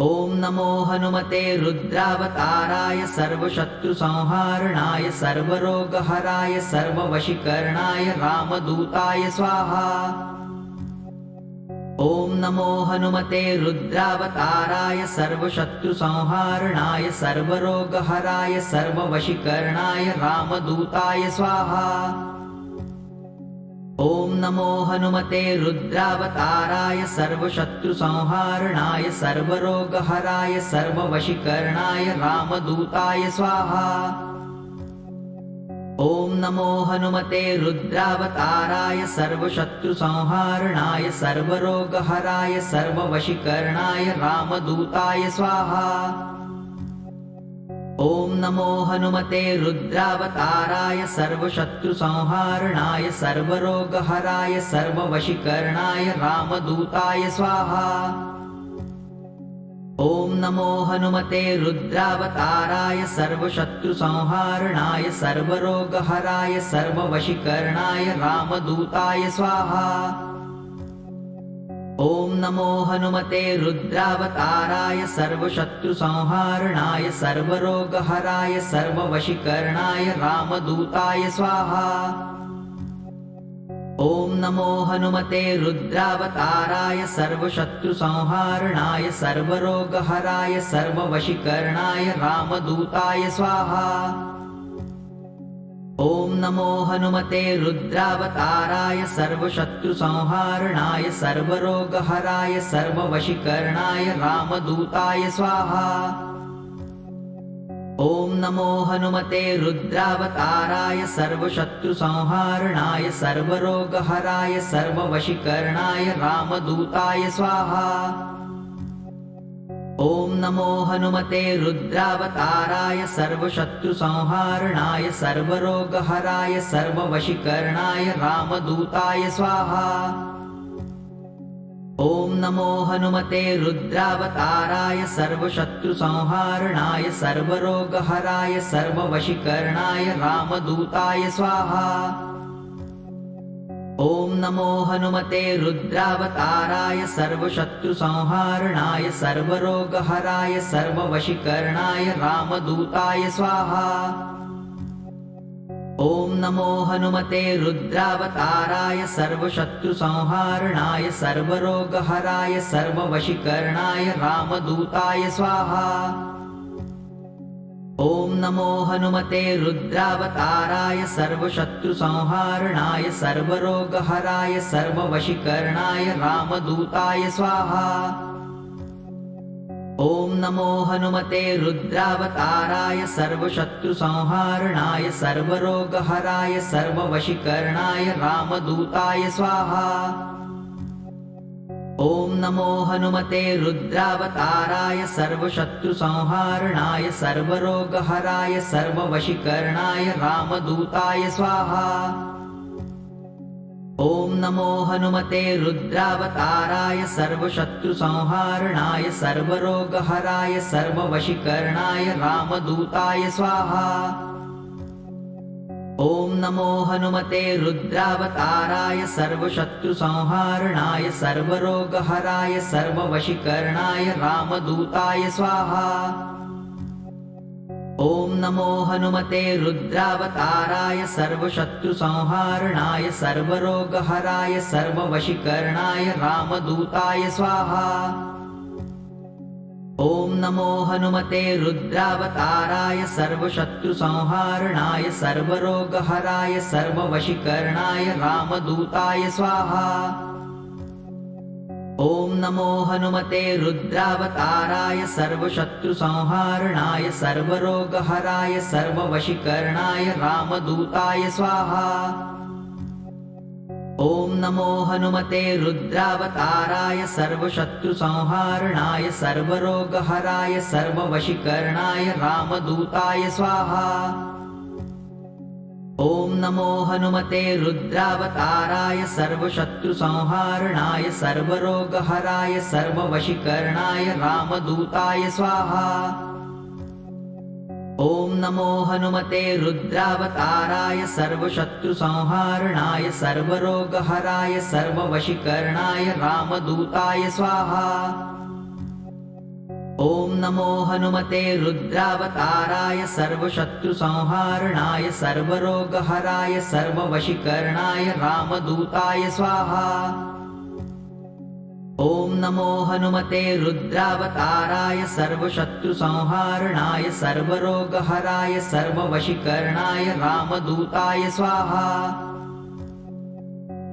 ॐ नमो हनुमते रुद्रावताराय सर्वशत्रुसंहारणाय सर्वरोगहराय सर्ववशीकरणाय रामदूताय स्वाहा। ॐ नमो हनुमते रुद्रावताराय सर्वशत्रुसंहारणाय सर्वरोगहराय सर्ववशीकरणाय रामदूताय स्वाहा। ॐ नमो हनुमते रुद्रावताराय सर्वशत्रुसंहारणाय सर्वरोगहराय सर्ववशीकरणाय रामदूताय स्वाहा। ॐ नमो हनुमते रुद्रावताराय सर्वशत्रुसंहारणाय सर्वरोगहराय सर्ववशीकरणाय रामदूताय स्वाहा। ॐ नमो हनुमते रुद्रावताराय सर्वशत्रुसंहारणाय सर्वरोगहराय सर्ववशीकरणाय रामदूताय स्वाहा। ॐ नमो हनुमते रुद्रावताराय सर्वशत्रुसंहारणाय सर्वरोगहराय सर्ववशीकरणाय रामदूताय स्वाहा। ॐ नमो हनुमते रुद्रावताराय सर्वशत्रुसंहारणाय सर्वरोगहराय सर्ववशीकरणाय रामदूताय स्वाहा। ॐ नमो हनुमते रुद्रावताराय सर्वशत्रुसंहारणाय सर्वरोगहराय सर्ववशीकरणाय रामदूताय स्वाहा। ॐ नमो हनुमते रुद्रावताराय सर्वशत्रुसंहारणाय सर्वरोगहराय सर्ववशीकरणाय रामदूताय स्वाहा। ॐ नमो हनुमते रुद्रावताराय सर्वशत्रुसंहारणाय सर्वरोगहराय सर्ववशीकरणाय रामदूताय स्वाहा। ॐ नमो हनुमते रुद्रावताराय सर्वशत्रुसंहारणाय सर्वरोगहराय सर्ववशीकरणाय रामदूताय स्वाहा। ॐ नमो हनुमते रुद्रावताराय सर्वशत्रुसंहारणाय सर्वरोगहराय सर्ववशीकरणाय रामदूताय स्वाहा। ॐ नमो हनुमते रुद्रावताराय सर्वशत्रुसंहारणाय सर्वरोगहराय सर्ववशीकरणाय रामदूताय स्वाहा। ॐ नमो हनुमते रुद्रावताराय सर्वशत्रुसंहारणाय सर्वरोगहराय सर्ववशीकरणाय रामदूताय स्वाहा। ॐ नमो हनुमते रुद्रावताराय सर्वशत्रुसंहारणाय सर्वरोगहराय सर्ववशीकरणाय रामदूताय स्वाहा। ॐ नमो हनुमते रुद्रावताराय सर्वशत्रुसंहारणाय सर्वरोगहराय सर्ववशीकरणाय रामदूताय स्वाहा। ॐ नमो हनुमते रुद्रावताराय सर्वशत्रुसंहारणाय सर्वरोगहराय सर्ववशीकरणाय रामदूताय स्वाहा। ॐ नमो हनुमते रुद्रावताराय सर्वशत्रुसंहारणाय सर्वरोगहराय सर्ववशीकरणाय रामदूताय स्वाहा। ॐ नमो हनुमते रुद्रावताराय सर्वशत्रुसंहारणाय सर्वरोगहराय सर्ववशीकरणाय रामदूताय स्वाहा। ॐ नमो हनुमते रुद्रावताराय सर्वशत्रुसंहारणाय सर्वरोगहराय सर्ववशीकरणाय रामदूताय स्वाहा। ॐ नमो हनुमते रुद्रावताराय सर्वशत्रुसंहारणाय सर्वरोगहराय सर्ववशीकरणाय रामदूताय स्वाहा। ॐ नमो हनुमते रुद्रावताराय सर्वशत्रुसंहारणाय सर्वरोगहराय सर्ववशीकरणाय रामदूताय स्वाहा। ॐ नमो हनुमते रुद्रावताराय सर्वशत्रुसंहारणाय सर्वरोगहराय सर्ववशीकरणाय रामदूताय स्वाहा। ॐ नमो हनुमते रुद्रावताराय सर्वशत्रुसंहारणाय सर्वरोगहराय सर्ववशीकरणाय रामदूताय स्वाहा। ॐ नमो हनुमते रुद्रावताराय सर्वशत्रुसंहारणाय सर्वरोगहराय सर्ववशीकरणाय रामदूताय स्वाहा। ॐ नमो हनुमते रुद्रावताराय सर्वशत्रुसंहारणाय सर्वरोगहराय सर्ववशीकरणाय रामदूताय स्वाहा। ॐ नमो हनुमते रुद्रावताराय सर्वशत्रुसंहारणाय सर्वरोगहराय सर्ववशीकरणाय रामदूताय स्वाहा।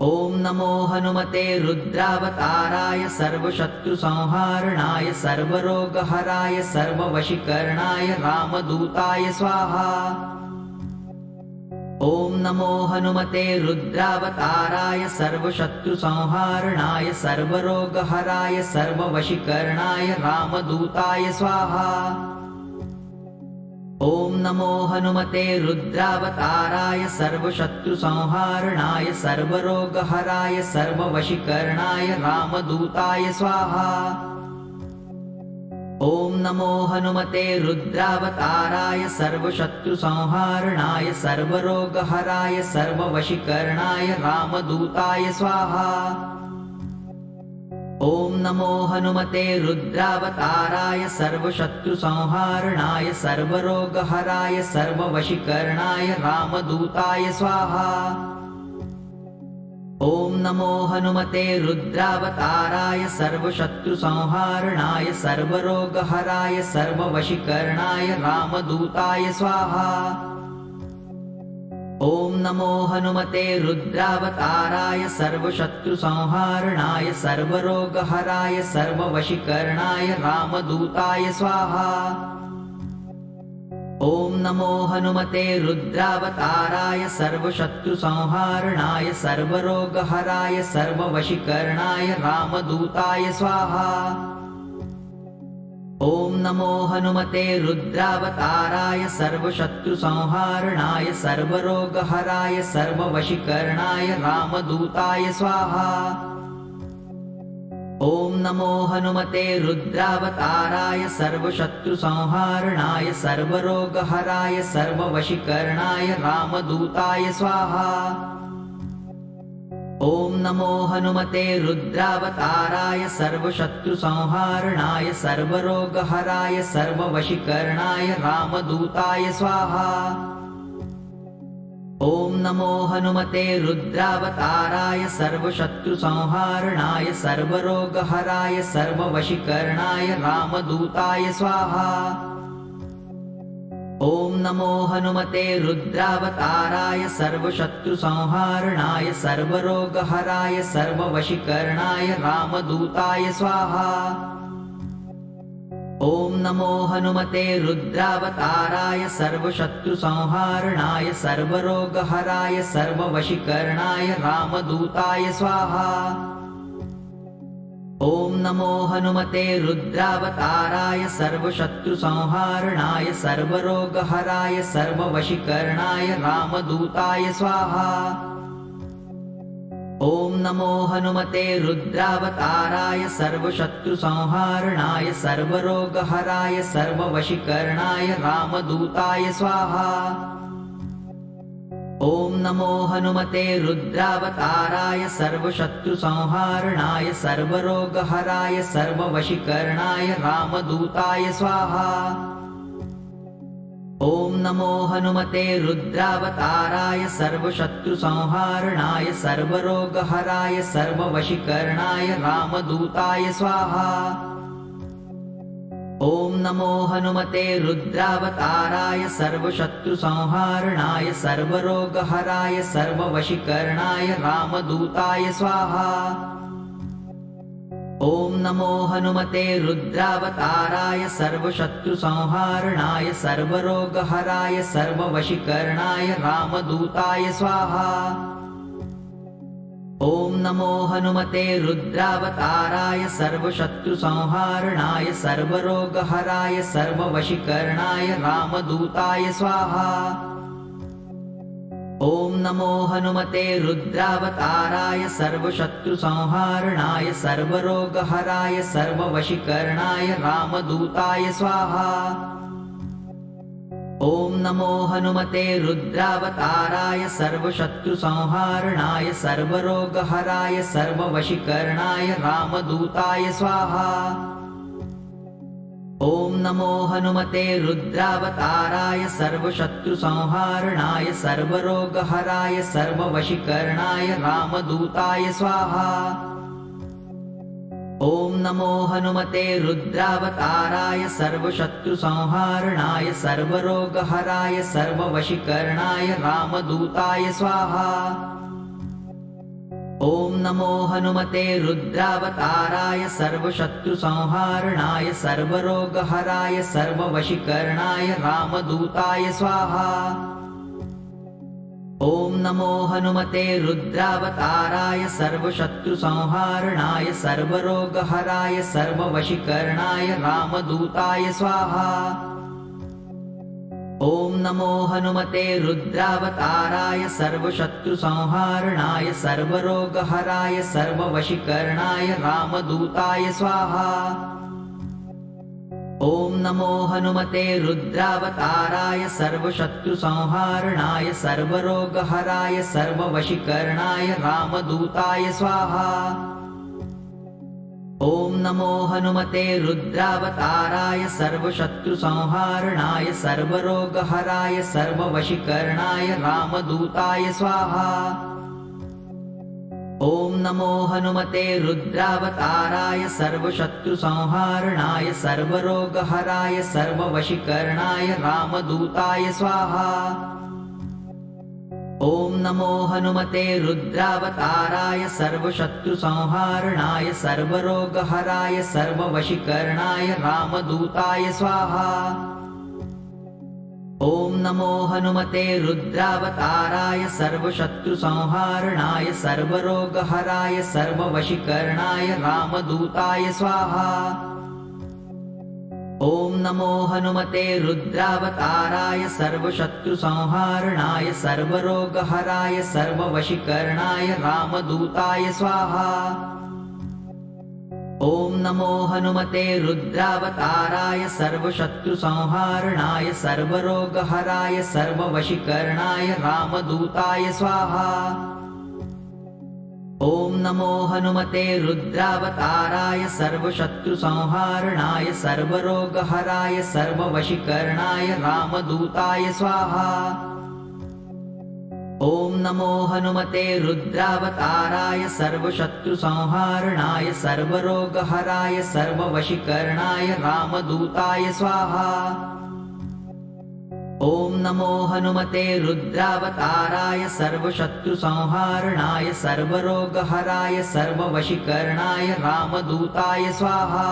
ॐ नमो हनुमते रुद्रावताराय सर्वशत्रुसंहारणाय सर्वरोगहराय सर्ववशीकरणाय रामदूताय स्वाहा। ॐ नमो हनुमते रुद्रावताराय सर्वशत्रुसंहारणाय सर्वरोगहराय सर्ववशीकरणाय रामदूताय स्वाहा। ॐ नमो हनुमते रुद्रावताराय सर्वशत्रुसंहारणाय सर्वरोगहराय सर्ववशीकरणाय रामदूताय स्वाहा। ॐ नमो हनुमते रुद्रावताराय सर्वशत्रुसंहारणाय सर्वरोगहराय सर्ववशीकरणाय रामदूताय स्वाहा। ॐ नमो हनुमते रुद्रावताराय सर्वशत्रुसंहारणाय सर्वरोगहराय सर्ववशीकरणाय रामदूताय स्वाहा। ॐ नमो हनुमते रुद्रावताराय सर्वशत्रुसंहारणाय सर्वरोगहराय सर्ववशीकरणाय रामदूताय स्वाहा। ॐ नमो हनुमते रुद्रावताराय सर्वशत्रुसंहारणाय सर्वरोगहराय सर्ववशीकरणाय रामदूताय स्वाहा। ॐ नमो हनुमते रुद्रावताराय सर्वशत्रुसंहारणाय सर्वरोगहराय सर्ववशीकरणाय रामदूताय स्वाहा। ॐ नमो हनुमते रुद्रावताराय सर्वशत्रुसंहारणाय सर्वरोगहराय सर्ववशीकरणाय रामदूताय स्वाहा। ॐ नमो हनुमते रुद्रावताराय सर्वशत्रुसंहारणाय सर्वरोगहराय सर्ववशीकरणाय रामदूताय स्वाहा। ॐ नमो हनुमते रुद्रावताराय सर्वशत्रुसंहारणाय सर्वरोगहराय सर्ववशीकरणाय रामदूताय स्वाहा। ॐ नमो हनुमते रुद्रावताराय सर्वशत्रुसंहारणाय सर्वरोगहराय सर्ववशीकरणाय रामदूताय स्वाहा। ॐ नमो हनुमते रुद्रावताराय सर्वशत्रुसंहारणाय सर्वरोगहराय सर्ववशीकरणाय रामदूताय स्वाहा। ॐ नमो हनुमते रुद्रावताराय सर्वशत्रुसंहारणाय सर्वरोगहराय सर्ववशीकरणाय रामदूताय स्वाहा। ॐ नमो हनुमते रुद्रावताराय सर्वशत्रुसंहारणाय सर्वरोगहराय सर्ववशीकरणाय रामदूताय स्वाहा। ॐ नमो हनुमते रुद्रावताराय सर्वशत्रुसंहारणाय सर्वरोगहराय सर्ववशीकरणाय रामदूताय स्वाहा। ॐ नमो हनुमते रुद्रावताराय सर्वशत्रुसंहारणाय सर्वरोगहराय सर्ववशीकरणाय रामदूताय स्वाहा। ॐ नमो हनुमते रुद्रावताराय सर्वशत्रुसंहारणाय सर्वरोगहराय सर्ववशीकरणाय रामदूताय स्वाहा। ॐ नमो हनुमते रुद्रावताराय सर्वशत्रुसंहारणाय सर्वरोगहराय सर्ववशीकरणाय रामदूताय स्वाहा। ॐ नमो हनुमते रुद्रावताराय सर्वशत्रुसंहारणाय सर्वरोगहराय सर्ववशीकरणाय रामदूताय स्वाहा। ॐ नमो हनुमते रुद्रावताराय सर्वशत्रुसंहारणाय सर्वरोगहराय सर्ववशीकरणाय रामदूताय स्वाहा। ॐ नमो हनुमते रुद्रावताराय सर्वशत्रुसंहारणाय सर्वरोगहराय सर्ववशीकरणाय रामदूताय स्वाहा। ॐ नमो हनुमते रुद्रावताराय सर्वशत्रुसंहारणाय सर्वरोगहराय सर्ववशीकरणाय रामदूताय स्वाहा। ॐ नमो हनुमते रुद्रावताराय सर्वशत्रुसंहारणाय सर्वरोगहराय सर्ववशीकरणाय रामदूताय स्वाहा। ॐ नमो हनुमते रुद्रावताराय सर्वशत्रुसंहारणाय सर्वरोगहराय सर्ववशीकरणाय रामदूताय स्वाहा। ॐ नमो हनुमते रुद्रावताराय सर्वशत्रुसंहारणाय सर्वरोगहराय सर्ववशीकरणाय रामदूताय स्वाहा। ॐ नमो हनुमते रुद्रावताराय सर्वशत्रुसंहारणाय सर्वरोगहराय सर्ववशीकरणाय रामदूताय स्वाहा। ॐ नमो हनुमते रुद्रावताराय सर्वशत्रुसंहारणाय सर्वरोगहराय सर्ववशीकरणाय रामदूताय स्वाहा। ॐ नमो हनुमते रुद्रावताराय सर्वशत्रुसंहारणाय सर्वरोगहराय सर्ववशीकरणाय रामदूताय स्वाहा। ॐ नमो हनुमते रुद्रावताराय सर्वशत्रुसंहारणाय सर्वरोगहराय सर्ववशीकरणाय रामदूताय स्वाहा। ॐ नमो हनुमते रुद्रावताराय सर्वशत्रुसंहारणाय सर्वरोगहराय सर्ववशीकरणाय रामदूताय स्वाहा। ॐ नमो हनुमते रुद्रावताराय सर्वशत्रुसंहारणाय सर्वरोगहराय सर्ववशीकरणाय रामदूताय स्वाहा। ॐ नमो हनुमते रुद्रावताराय सर्वशत्रुसंहारणाय सर्वरोगहराय सर्ववशीकरणाय रामदूताय स्वाहा। ॐ नमो हनुमते रुद्रावताराय सर्वशत्रुसंहारणाय सर्वरोगहराय सर्ववशीकरणाय रामदूताय स्वाहा। ॐ नमो हनुमते रुद्रावताराय सर्वशत्रुसंहारणाय सर्वरोगहराय सर्ववशीकरणाय रामदूताय स्वाहा। ॐ नमो हनुमते रुद्रावताराय सर्वशत्रुसंहारणाय सर्वरोगहराय सर्ववशीकरणाय रामदूताय स्वाहा। ॐ नमो हनुमते रुद्रावताराय सर्वशत्रुसंहारणाय सर्वरोगहराय सर्ववशीकरणाय रामदूताय स्वाहा। ॐ नमो हनुमते रुद्रावताराय सर्वशत्रुसंहारणाय सर्वरोगहराय सर्ववशीकरणाय रामदूताय स्वाहा।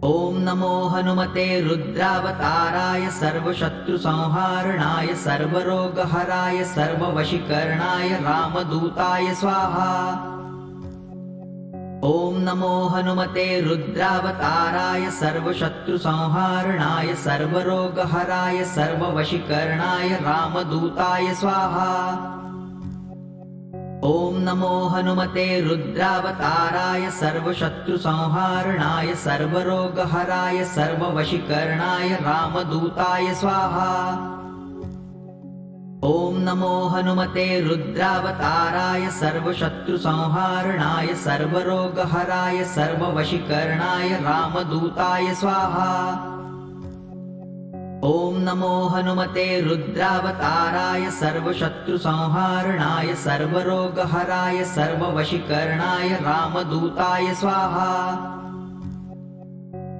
ॐ नमो हनुमते रुद्रावताराय सर्वशत्रुसंहारणाय सर्वरोगहराय सर्ववशीकरणाय रामदूताय स्वाहा। ॐ नमो हनुमते रुद्रावताराय सर्वशत्रुसंहारणाय सर्वरोगहराय सर्ववशीकरणाय रामदूताय स्वाहा। ॐ नमो हनुमते रुद्रावताराय सर्वशत्रुसंहारणाय सर्वरोगहराय सर्ववशीकरणाय रामदूताय स्वाहा। ॐ नमो हनुमते रुद्रावताराय सर्वशत्रुसंहारणाय सर्वरोगहराय सर्ववशीकरणाय रामदूताय स्वाहा। ॐ नमो हनुमते रुद्रावताराय सर्वशत्रुसंहारणाय सर्वरोगहराय सर्ववशीकरणाय रामदूताय स्वाहा।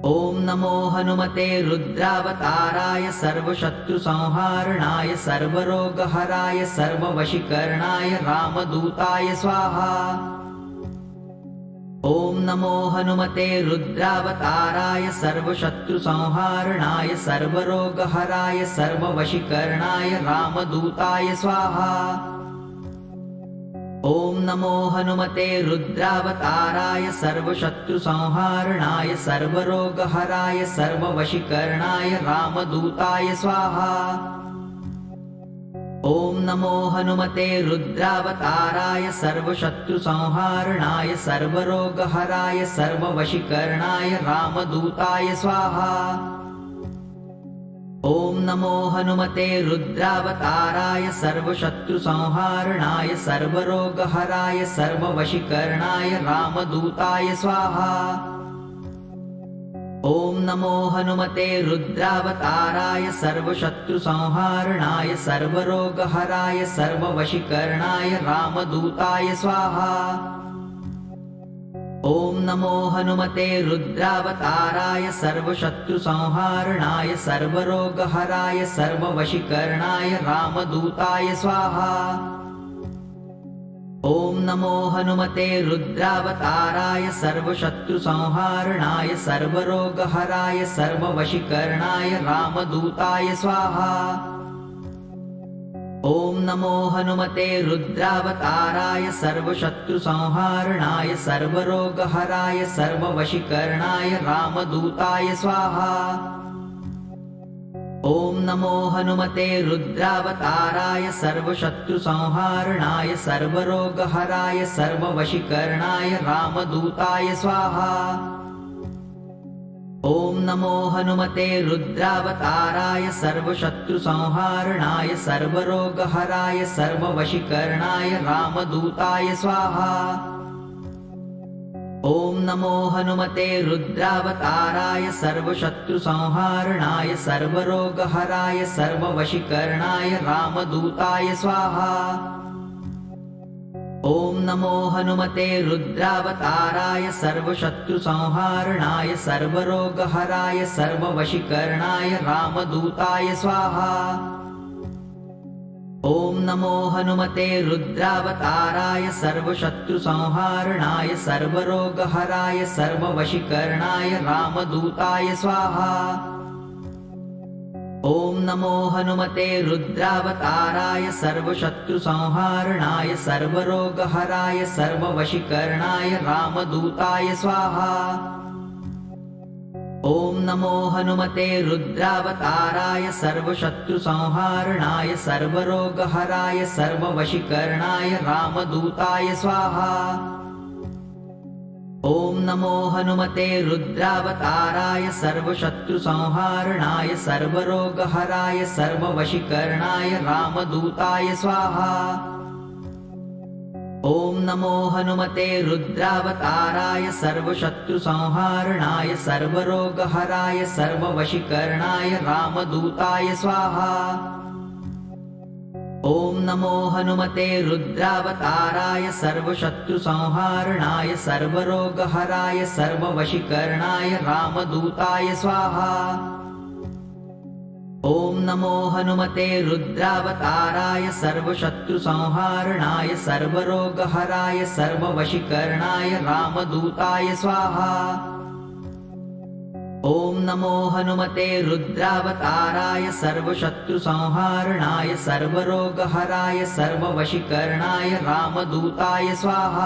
ॐ नमो हनुमते रुद्रावताराय सर्वशत्रुसंहारणाय सर्वरोगहराय सर्ववशीकरणाय रामदूताय स्वाहा। ॐ नमो हनुमते रुद्रावताराय सर्वशत्रुसंहारणाय सर्वरोगहराय सर्ववशीकरणाय रामदूताय स्वाहा। ॐ नमो हनुमते रुद्रावताराय सर्वशत्रुसंहारणाय सर्वरोगहराय सर्ववशीकरणाय रामदूताय स्वाहा। ॐ नमो हनुमते रुद्रावताराय सर्वशत्रुसंहारणाय सर्वरोगहराय सर्ववशीकरणाय रामदूताय स्वाहा। ॐ नमो हनुमते रुद्रावताराय सर्वशत्रुसंहारणाय सर्वरोगहराय सर्ववशीकरणाय रामदूताय स्वाहा। ॐ नमो हनुमते रुद्रावताराय सर्वशत्रुसंहारणाय सर्वरोगहराय सर्ववशीकरणाय रामदूताय स्वाहा। ॐ नमो हनुमते रुद्रावताराय सर्वशत्रुसंहारणाय सर्वरोगहराय सर्ववशीकरणाय रामदूताय स्वाहा। ॐ नमो हनुमते रुद्रावताराय सर्वशत्रुसंहारणाय सर्वरोगहराय सर्ववशीकरणाय रामदूताय स्वाहा। ॐ नमो हनुमते रुद्रावताराय सर्वशत्रुसंहारणाय सर्वरोगहराय सर्ववशीकरणाय रामदूताय स्वाहा। ॐ नमो हनुमते रुद्रावताराय सर्वशत्रुसंहारणाय सर्वरोगहराय सर्ववशीकरणाय रामदूताय स्वाहा। ॐ नमो हनुमते रुद्रावताराय सर्वशत्रुसंहारणाय सर्वरोगहराय सर्ववशीकरणाय रामदूताय स्वाहा। ॐ नमो हनुमते रुद्रावताराय सर्वशत्रुसंहारणाय सर्वरोगहराय सर्ववशीकरणाय रामदूताय स्वाहा। ॐ नमो हनुमते रुद्रावताराय सर्वशत्रुसंहारणाय सर्वरोगहराय सर्ववशीकरणाय रामदूताय स्वाहा। ॐ नमो हनुमते रुद्रावताराय सर्वशत्रुसंहारणाय सर्वरोगहराय सर्ववशीकरणाय रामदूताय स्वाहा। ॐ नमो हनुमते रुद्रावताराय सर्वशत्रुसंहारणाय सर्वरोगहराय सर्ववशीकरणाय रामदूताय स्वाहा। ॐ नमो हनुमते रुद्रावताराय सर्वशत्रुसंहारणाय सर्वरोगहराय सर्ववशीकरणाय रामदूताय स्वाहा। ॐ नमो हनुमते रुद्रावताराय सर्वशत्रुसंहारणाय सर्वरोगहराय सर्ववशीकरणाय रामदूताय स्वाहा। ॐ नमो हनुमते रुद्रावताराय सर्वशत्रुसंहारणाय सर्वरोगहराय सर्ववशीकरणाय रामदूताय स्वाहा। ॐ नमो हनुमते रुद्रावताराय सर्वशत्रुसंहारणाय सर्वरोगहराय सर्ववशीकरणाय रामदूताय स्वाहा। ॐ नमो हनुमते रुद्रावताराय सर्वशत्रुसंहारणाय सर्वरोगहराय सर्ववशीकरणाय रामदूताय स्वाहा। ॐ नमो हनुमते रुद्रावताराय सर्वशत्रुसंहारणाय सर्वरोगहराय सर्ववशीकरणाय रामदूताय स्वाहा।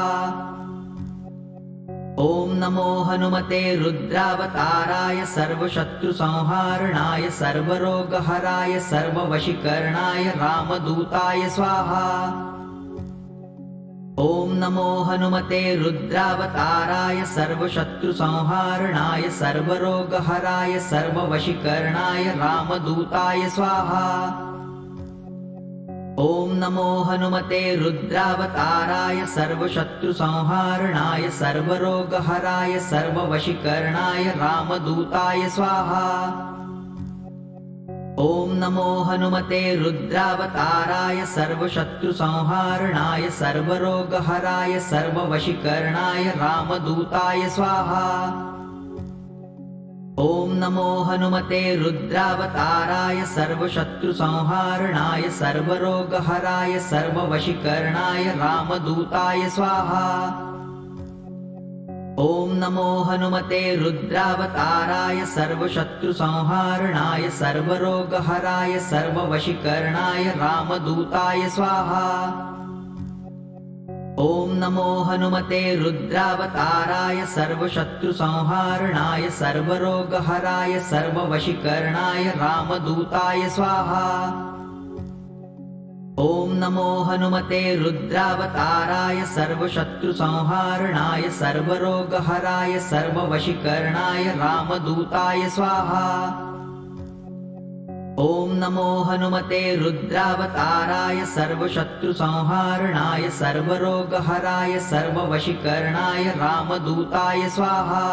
ॐ नमो हनुमते रुद्रावताराय सर्वशत्रुसंहारणाय सर्वरोगहराय सर्ववशीकरणाय रामदूताय स्वाहा। ॐ नमो हनुमते रुद्रावताराय सर्वशत्रुसंहारणाय सर्वरोगहराय सर्ववशीकरणाय रामदूताय स्वाहा। ॐ नमो हनुमते रुद्रावताराय सर्वशत्रुसंहारणाय सर्वरोगहराय सर्ववशीकरणाय रामदूताय स्वाहा। ॐ नमो हनुमते रुद्रावताराय सर्वशत्रुसंहारणाय सर्वरोगहराय सर्ववशीकरणाय रामदूताय स्वाहा। ॐ नमो हनुमते रुद्रावताराय सर्वशत्रुसंहारणाय सर्वरोगहराय सर्ववशीकरणाय रामदूताय स्वाहा। ॐ नमो हनुमते रुद्रावताराय सर्वशत्रुसंहारणाय सर्वरोगहराय सर्ववशीकरणाय रामदूताय स्वाहा। ॐ नमो हनुमते रुद्रावताराय सर्वशत्रुसंहारणाय सर्वरोगहराय सर्ववशीकरणाय रामदूताय स्वाहा। ॐ नमो हनुमते रुद्रावताराय सर्वशत्रुसंहारणाय सर्वरोगहराय सर्ववशीकरणाय रामदूताय स्वाहा। ॐ नमो हनुमते रुद्रावताराय सर्वशत्रुसंहारणाय सर्वरोगहराय सर्ववशीकरणाय रामदूताय स्वाहा।